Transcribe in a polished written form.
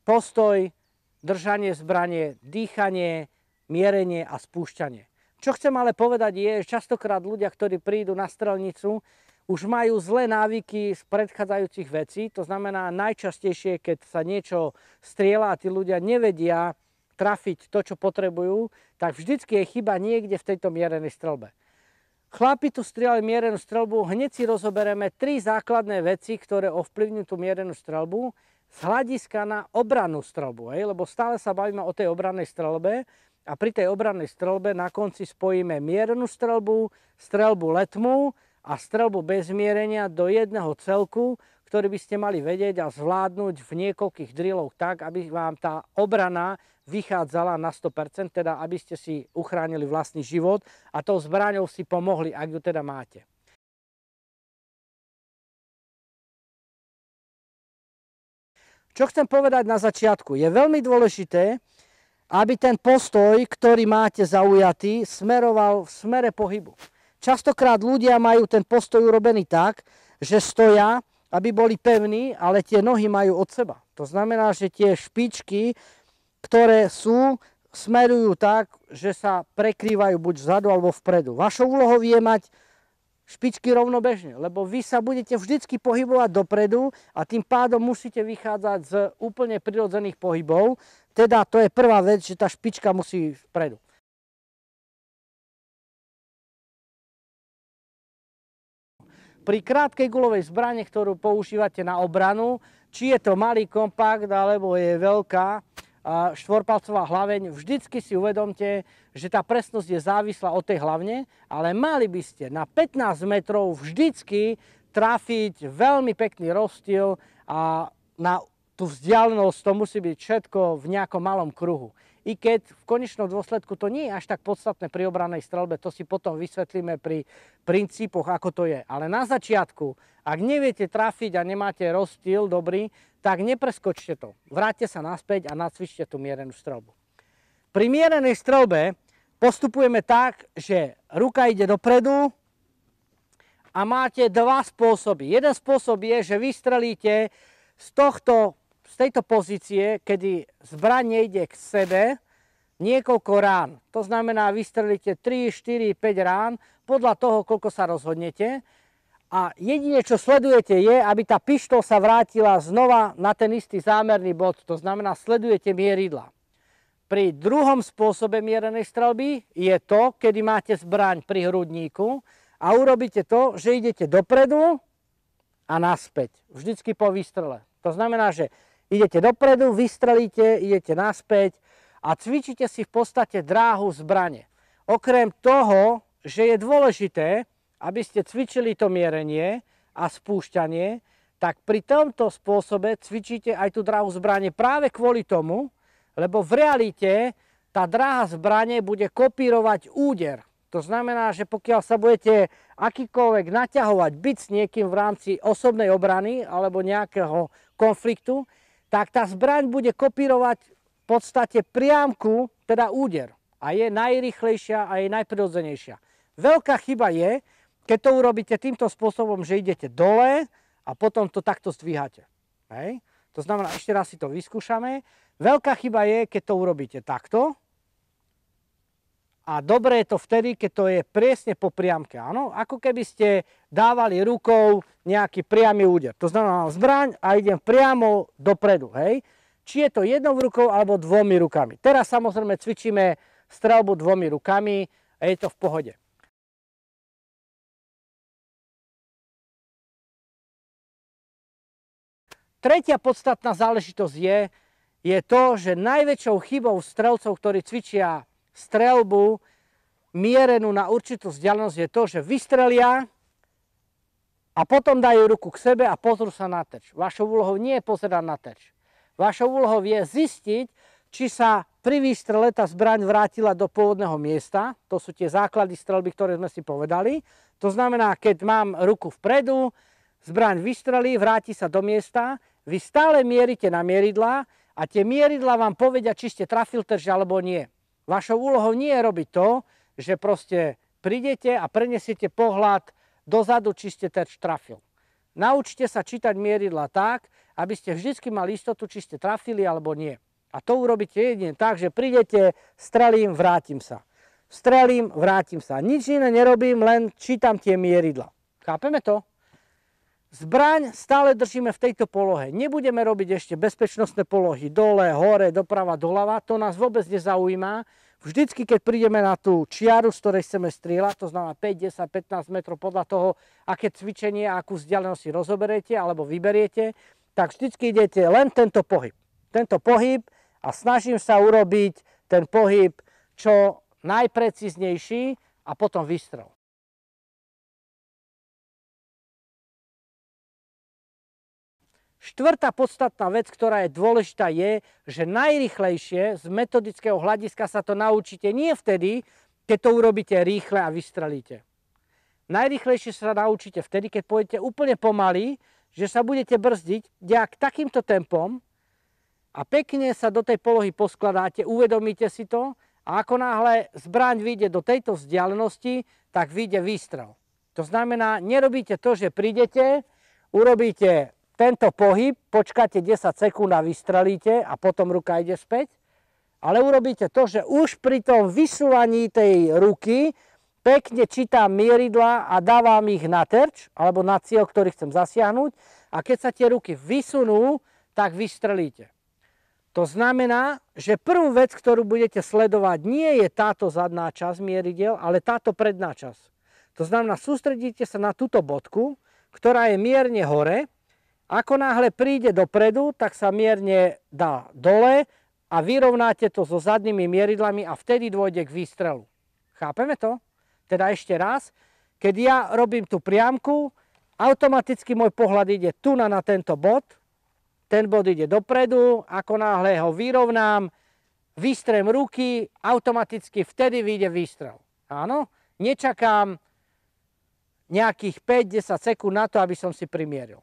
postoj, držanie zbrane, dýchanie, mierenie a spúšťanie. Čo chcem ale povedať je, že častokrát ľudia, ktorí prídu na strelnicu, už majú zlé návyky z predchádzajúcich vecí. To znamená najčastejšie, keď sa niečo strieľa a tí ľudia nevedia trafiť to, čo potrebujú, tak vždycky je chyba niekde v tejto mierenej strelbe. Chlapi tu strieľali mierenú strelbu, hneď si rozoberieme 3 základné veci, ktoré ovplyvňujú tú mierenú strelbu z hľadiska na obrannú strelbu, lebo stále sa bavíme o tej obrannej strelbe a pri tej obrannej strelbe na konci spojíme mierenú strelbu, strelbu letmú a strelbu bez mierenia do jedného celku, ktorý by ste mali vedieť a zvládnuť v niekoľkých drilloch tak, aby vám tá obrana vychádzala na 100%, teda aby ste si uchránili vlastný život a tou zbraňou si pomohli, ak ju teda máte. Čo chcem povedať na začiatku? Je veľmi dôležité, aby ten postoj, ktorý máte zaujatý, smeroval v smere pohybu. Častokrát ľudia majú ten postoj urobený tak, že stoja, aby boli pevní, ale tie nohy majú od seba. To znamená, že tie špičky, ktoré sú, smerujú tak, že sa prekrývajú buď vzadu alebo vpredu. Vašou úlohou je mať špičky rovnobežne, lebo vy sa budete vždycky pohybovať dopredu a tým pádom musíte vychádzať z úplne prirodzených pohybov. Teda to je prvá vec, že tá špička musí vpredu. Pri krátkej guľovej zbrane, ktorú používate na obranu, či je to malý kompakt alebo je veľká štvorpalcová hlaveň, vždycky si uvedomte, že tá presnosť je závislá od tej hlavne, ale mali by ste na 15 metrov vždycky trafiť veľmi pekný rozstyl a na tú vzdialenosť to musí byť všetko v nejakom malom kruhu. I keď v konečnom dôsledku to nie je až tak podstatné pri obrannej strelbe, to si potom vysvetlíme pri princípoch, ako to je. Ale na začiatku, ak neviete trafiť a nemáte rozstyl dobrý, tak nepreskočte to. Vráťte sa naspäť a nacvičte tú mierenú strelbu. Pri mierenej strelbe postupujeme tak, že ruka ide dopredu a máte dva spôsoby. Jeden spôsob je, že vystrelíte z tejto pozície, kedy zbraň ide k sebe, niekoľko rán. To znamená, vystrelíte 3, 4, 5 rán podľa toho, koľko sa rozhodnete. A jedine, čo sledujete, je, aby tá pištol sa vrátila znova na ten istý zámerný bod. To znamená, sledujete mieridla. Pri druhom spôsobe mierenej strelby je to, kedy máte zbraň pri hrudníku a urobíte to, že idete dopredu a naspäť. Vždycky po výstrele. To znamená, že idete dopredu, vystrelíte, idete naspäť a cvičíte si v podstate dráhu zbrane. Okrem toho, že je dôležité, aby ste cvičili to mierenie a spúšťanie, tak pri tomto spôsobe cvičíte aj tú dráhu zbrane práve kvôli tomu, lebo v realite tá dráha zbrane bude kopírovať úder. To znamená, že pokiaľ sa budete akýkoľvek naťahovať, byť s niekým v rámci osobnej obrany alebo nejakého konfliktu, tak tá zbraň bude kopírovať v podstate priamku, teda úder. A je najrýchlejšia a je najprirodzenejšia. Veľká chyba je, keď to urobíte týmto spôsobom, že idete dole a potom to takto zdvíhate. Hej? To znamená, ešte raz si to vyskúšame. Veľká chyba je, keď to urobíte takto. A dobre je to vtedy, keď to je presne po priamke. Áno? Ako keby ste dávali rukou nejaký priamy úder. To znamená, zbraň a idem priamo dopredu. Hej? Či je to jednou rukou alebo dvomi rukami. Teraz samozrejme cvičíme streľbu dvomi rukami a je to v pohode. Tretia podstatná záležitosť je to, že najväčšou chybou strelcov, ktorí cvičia streľbu mierenú na určitú vzdialenosť, je to, že vystrelia a potom dajú ruku k sebe a pozrú sa na terč. Vašou úlohou nie je pozerať na terč. Vašou úlohou je zistiť, či sa pri výstrele tá zbraň vrátila do pôvodného miesta. To sú tie základy streľby, ktoré sme si povedali. To znamená, keď mám ruku vpredu, zbraň vystrelí, vráti sa do miesta, vy stále mierite na mieridlá a tie mieridlá vám povedia, či ste trafil terč alebo nie. Vašou úlohou nie je robiť to, že proste prídete a prenesiete pohľad dozadu, či ste terč trafil. Naučte sa čítať mieridla tak, aby ste vždy mali istotu, či ste trafili alebo nie. A to urobíte jedine tak, že prídete, strelím, vrátim sa. Strelím, vrátim sa. Nič iné nerobím, len čítam tie mieridla. Chápeme to? Zbraň stále držíme v tejto polohe. Nebudeme robiť ešte bezpečnostné polohy dole, hore, doprava, doľava. To nás vôbec nezaujíma. Vždycky, keď prídeme na tú čiaru, z ktorej chceme strieľať, to znamená 5, 10, 15 metrov podľa toho, aké cvičenie, akú vzdialenosť si rozoberiete alebo vyberiete, tak vždycky idete len tento pohyb. Tento pohyb a snažím sa urobiť ten pohyb čo najprecíznejší a potom výstrel. Štvrtá podstatná vec, ktorá je dôležitá, je, že najrýchlejšie z metodického hľadiska sa to naučíte nie vtedy, keď to urobíte rýchle a vystrelíte. Najrýchlejšie sa naučíte vtedy, keď pôjdete úplne pomaly, že sa budete brzdiť takýmto tempom a pekne sa do tej polohy poskladáte, uvedomíte si to a ako náhle zbraň vyjde do tejto vzdialenosti, tak vyjde výstrel. To znamená, nerobíte to, že prídete, urobíte tento pohyb, počkáte 10 sekúnd a vystrelíte a potom ruka ide späť. Ale urobíte to, že už pri tom vysúvaní tej ruky pekne čítam mieridla a dávam ich na terč alebo na cieľ, ktorý chcem zasiahnuť. A keď sa tie ruky vysunú, tak vystrelíte. To znamená, že prvú vec, ktorú budete sledovať, nie je táto zadná časť mieridiel, ale táto predná časť. To znamená, sústredíte sa na túto bodku, ktorá je mierne hore. Ako náhle príde dopredu, tak sa mierne dá dole a vyrovnáte to so zadnými mieridlami a vtedy dôjde k výstrelu. Chápeme to? Teda ešte raz, keď ja robím tú priamku, automaticky môj pohľad ide tu na tento bod, ten bod ide dopredu, ako náhle ho vyrovnám, vystrem ruky, automaticky vtedy vyjde výstrel. Áno? Nečakám nejakých 5-10 sekúnd na to, aby som si primieril.